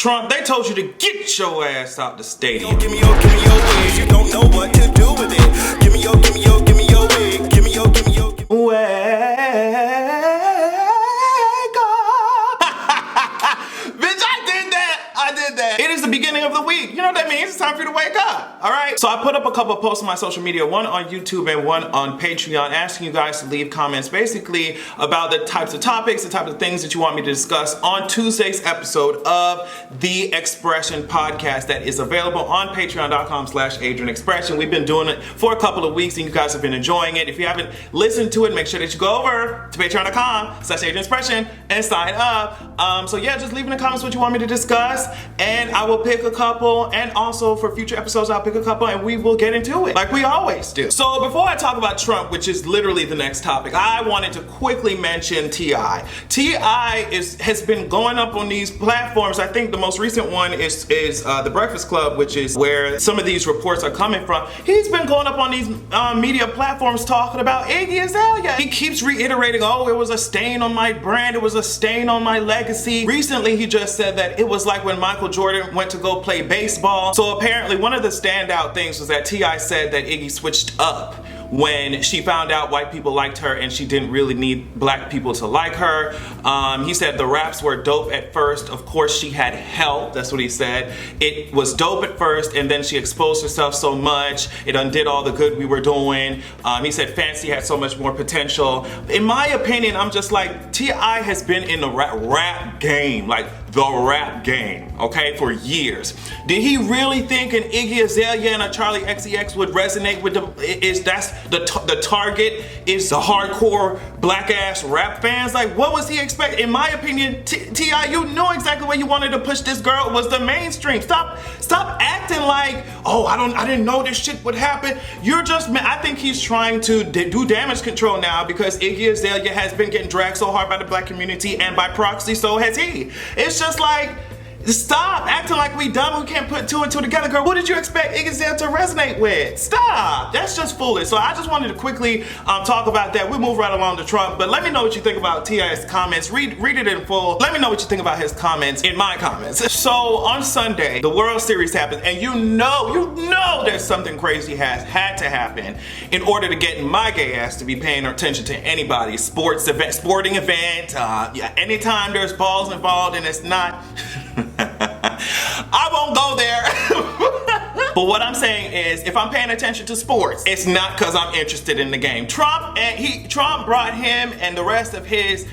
Trump, they told you to get your ass out the stadium. Give me your wig. You don't know what to do with it. Give me your wig. Give me your Wake up. Bitch, I did that. It is the beginning of the week. You know what that means? It's time for you to wake up. All right? So I put up a couple of posts on my social media, one on YouTube and one on Patreon, asking you guys to leave comments basically about the types of topics, the types of things that you want me to discuss on Tuesday's episode of The Expression Podcast that is available on patreon.com/AdrianExpression. We've been doing it for a couple of weeks and you guys have been enjoying it. If you haven't listened to it, make sure that you go over to patreon.com/AdrianExpression and sign up. So yeah, just leave in the comments what you want me to discuss and I will pick a couple, and also for future episodes I'll pick a couple and we will get into it like we always do. So before I talk about Trump, which is literally the next topic, I wanted to quickly mention T.I. T.I. has been going up on these platforms. I think the most recent one is The Breakfast Club, which is where some of these reports are coming from. He's been going up on these media platforms talking about Iggy Azalea. He keeps reiterating, oh, it was a stain on my brand, it was a stain on my legacy. Recently he just said that it was like when Michael Jordan went to go play baseball. So apparently one of the standout things was that T.I. said that Iggy switched up when she found out white people liked her and she didn't really need black people to like her. He said the raps were dope at first. Of course she had help, that's what he said. It was dope at first and then she exposed herself so much, it undid all the good we were doing. He said Fancy had so much more potential. In my opinion, I'm just like, T.I. has been in the rap game, like the rap game, okay, for years. Did he really think an Iggy Azalea and a Charlie XCX would resonate with the target is the hardcore black ass rap fans? Like, what was he expecting? In my opinion, T.I., you knew exactly where you wanted to push this girl was the mainstream. Stop acting like, oh, I didn't know this shit would happen. You're just, I think he's trying to do damage control now because Iggy Azalea has been getting dragged so hard by the black community and by proxy, so has he. It's just like, stop acting like we dumb, we can't put two and two together, girl. What did you expect Iggy Azalea to resonate with? Stop, that's just foolish. So I just wanted to quickly talk about that. We'll move right along to Trump, but let me know what you think about T.I.'s comments. Read it in full. Let me know what you think about his comments in my comments. So on Sunday, the World Series happened, and you know there's something crazy had to happen in order to get my gay ass to be paying attention to anybody's sporting event. Yeah, anytime there's balls involved and it's not I won't go there. But what I'm saying is, if I'm paying attention to sports, it's not because I'm interested in the game. Trump brought him and the rest of his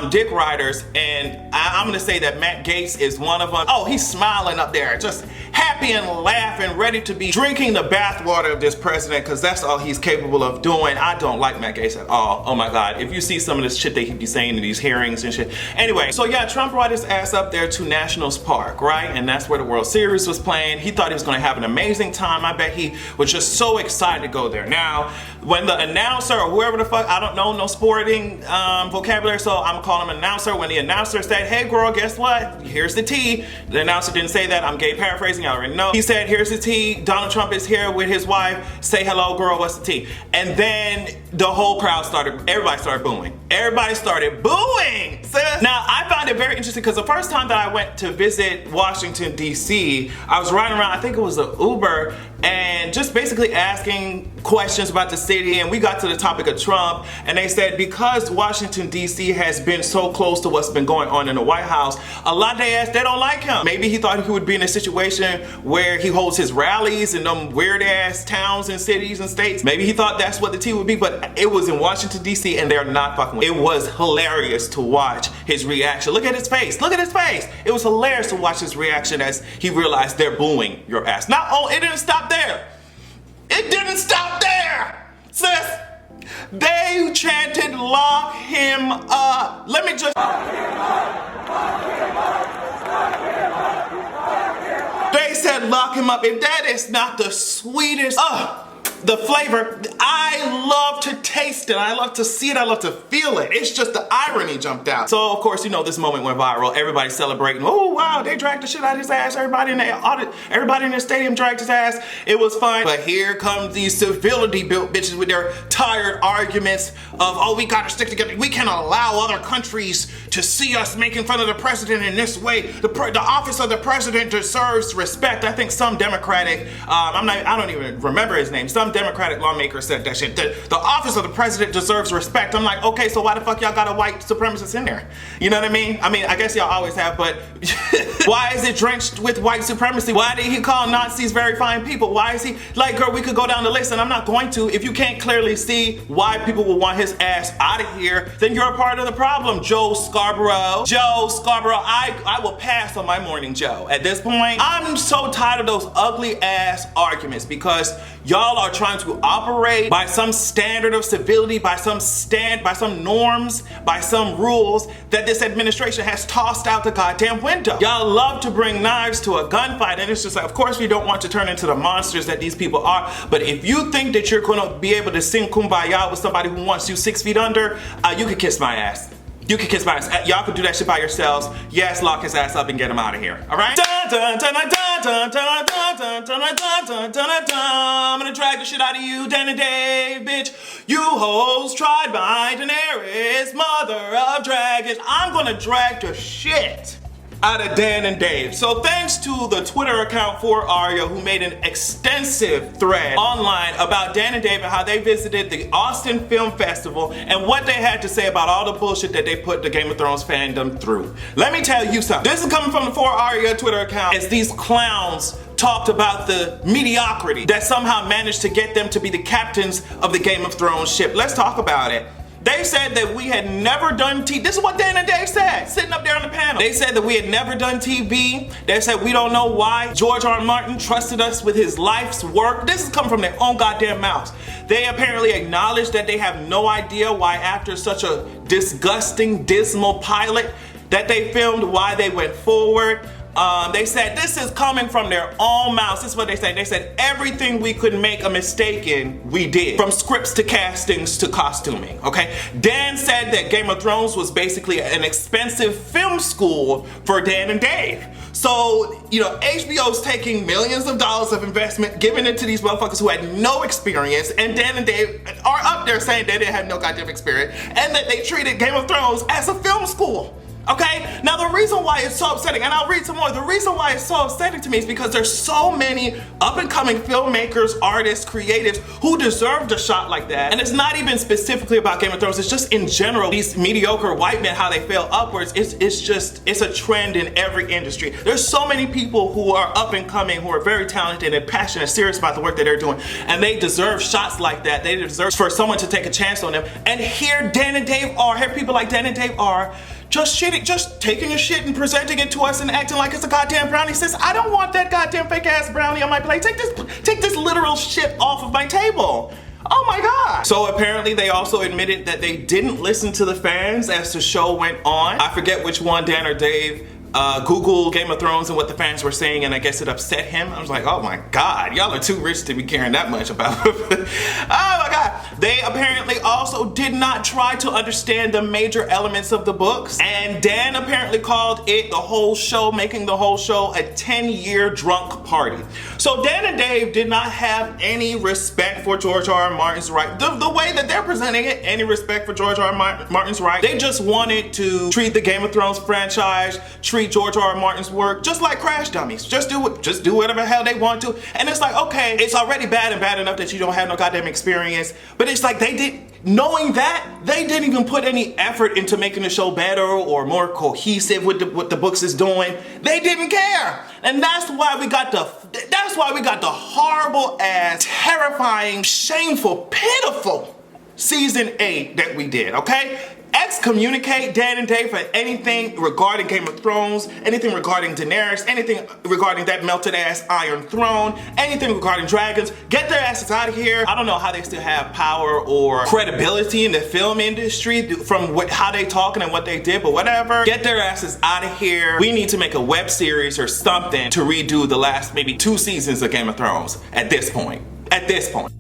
dick riders, and I'm gonna say that Matt Gaetz is one of them. Oh, he's smiling up there, just happy and laughing, ready to be drinking the bathwater of this president, because that's all he's capable of doing. I don't like Matt Gaetz at all. Oh my God, if you see some of this shit that he be saying in these hearings and shit. Anyway, so yeah, Trump brought his ass up there to Nationals Park, right? And that's where the World Series was playing. He thought he was gonna have an amazing time. I bet he was just so excited to go there. Now, when the announcer or whoever the fuck, I don't know, no sporting vocabulary, so I'm gonna call him an announcer. When the announcer said, hey girl, guess what? Here's the tea. The announcer didn't say that. I'm gay paraphrasing, I already know. He said, here's the tea. Donald Trump is here with his wife. Say hello, girl, what's the tea? And then the whole crowd everybody started booing. Everybody started booing. Now, I found it very interesting because the first time that I went to visit Washington, D.C., I was riding around, I think it was an Uber, and just basically asking questions about the city, and we got to the topic of Trump, and they said because Washington, D.C. has been so close to what's been going on in the White House, a lot of they don't like him. Maybe he thought he would be in a situation where he holds his rallies in them weird ass towns and cities and states. Maybe he thought that's what the tea would be, but it was in Washington, D.C. and they're not fucking with it. It was hilarious to watch his reaction. Look at his face. Look at his face. It was hilarious to watch his reaction as he realized they're booing your ass. It didn't stop there. It didn't stop there, sis. They chanted, lock him up. Let me just... Lock him up, lock him up, lock him up, lock him up. They said lock him up. If that is not the sweetest... the flavor, I love to taste it. I love to see it. I love to feel it. It's just the irony jumped out. So of course, you know, this moment went viral. Everybody celebrating. Oh wow, they dragged the shit out of his ass. Everybody in the stadium dragged his ass. It was fun. But here comes these civility built bitches with their tired arguments of, oh, we gotta stick together. We can't allow other countries to see us making fun of the president in this way. The office of the president deserves respect. I think some Democratic, I don't even remember his name. Some Democratic lawmaker said that shit. The office of the president deserves respect. I'm like, okay, so why the fuck y'all got a white supremacist in there? You know what I mean? I guess y'all always have, but why is it drenched with white supremacy? Why did he call Nazis very fine people? Why is he, like, girl, we could go down the list and I'm not going to. If you can't clearly see why people will want his ass out of here, then you're a part of the problem, Joe Scarborough. Joe Scarborough, I will pass on my Morning Joe. At this point, I'm so tired of those ugly ass arguments because y'all are trying to operate by some standard of civility, by some norms, by some rules that this administration has tossed out the goddamn window. Y'all love to bring knives to a gunfight, and it's just like, of course we don't want to turn into the monsters that these people are, but if you think that you're gonna be able to sing Kumbaya with somebody who wants you 6 feet under, you can kiss my ass. You can kiss my ass. Y'all can do that shit by yourselves. Yes, lock his ass up and get him out of here. All right? I'm gonna drag the shit out of you, Dan and Dave, bitch. You hoes tried by Daenerys, mother of dragons. I'm gonna drag the shit out of Dan and Dave. So thanks to the Twitter account for Arya, who made an extensive thread online about Dan and Dave and how they visited the Austin Film Festival and what they had to say about all the bullshit that they put the Game of Thrones fandom through. Let me tell you something. This is coming from the For Arya Twitter account, as these clowns talked about the mediocrity that somehow managed to get them to be the captains of the Game of Thrones ship. Let's talk about it. They said that we had never done TV. This is what Dan and Dave said, sitting up there on the panel. They said that we had never done TV. They said we don't know why George R. R. Martin trusted us with his life's work. This is coming from their own goddamn mouths. They apparently acknowledged that they have no idea why, after such a disgusting, dismal pilot that they filmed, why they went forward. They said this is coming from their own mouths. This is what they said. They said everything we could make a mistake in, we did. From scripts to castings to costuming, okay? Dan said that Game of Thrones was basically an expensive film school for Dan and Dave. So, you know, HBO's taking millions of dollars of investment, giving it to these motherfuckers who had no experience, and Dan and Dave are up there saying they didn't have no goddamn experience, and that they treated Game of Thrones as a film school. Okay, now the reason why it's so upsetting, and I'll read some more, the reason why it's so upsetting to me is because there's so many up and coming filmmakers, artists, creatives who deserved a shot like that. And it's not even specifically about Game of Thrones, it's just in general, these mediocre white men, how they fail upwards. It's a trend in every industry. There's so many people who are up and coming, who are very talented and passionate, serious about the work that they're doing, and they deserve shots like that. They deserve for someone to take a chance on them. And here Dan and Dave are, here people like Dan and Dave are, just taking a shit and presenting it to us and acting like it's a goddamn brownie. Says, I don't want that goddamn fake ass brownie on my plate. Take this literal shit off of my table. Oh my God. So apparently they also admitted that they didn't listen to the fans as the show went on. I forget which one, Dan or Dave, Googled Game of Thrones and what the fans were saying, and I guess it upset him. I was like, oh my God, y'all are too rich to be caring that much about it. Oh my God. They apparently also did not try to understand the major elements of the books, and Dan apparently called it, the whole show, making the whole show a 10-year drunk party. So Dan and Dave did not have any respect for George R. R. Martin's right. The way that they're presenting it, any respect for George R. R. Martin's right. They just wanted to treat the Game of Thrones franchise, treat George R. R. Martin's work just like crash dummies. Just do whatever the hell they want to. And it's like, okay, it's already bad enough that you don't have no goddamn experience. But it's like knowing that, they didn't even put any effort into making the show better or more cohesive with what the books is doing. They didn't care. And that's why we got the horrible ass, terrifying, shameful, pitiful season 8 that we did, okay? Excommunicate Dan and Dave for anything regarding Game of Thrones, anything regarding Daenerys, anything regarding that melted ass Iron Throne, anything regarding dragons. Get their asses out of here. I don't know how they still have power or credibility in the film industry from how they talking and what they did, but whatever. Get their asses out of here. We need to make a web series or something to redo the last maybe 2 seasons of Game of Thrones at this point. At this point.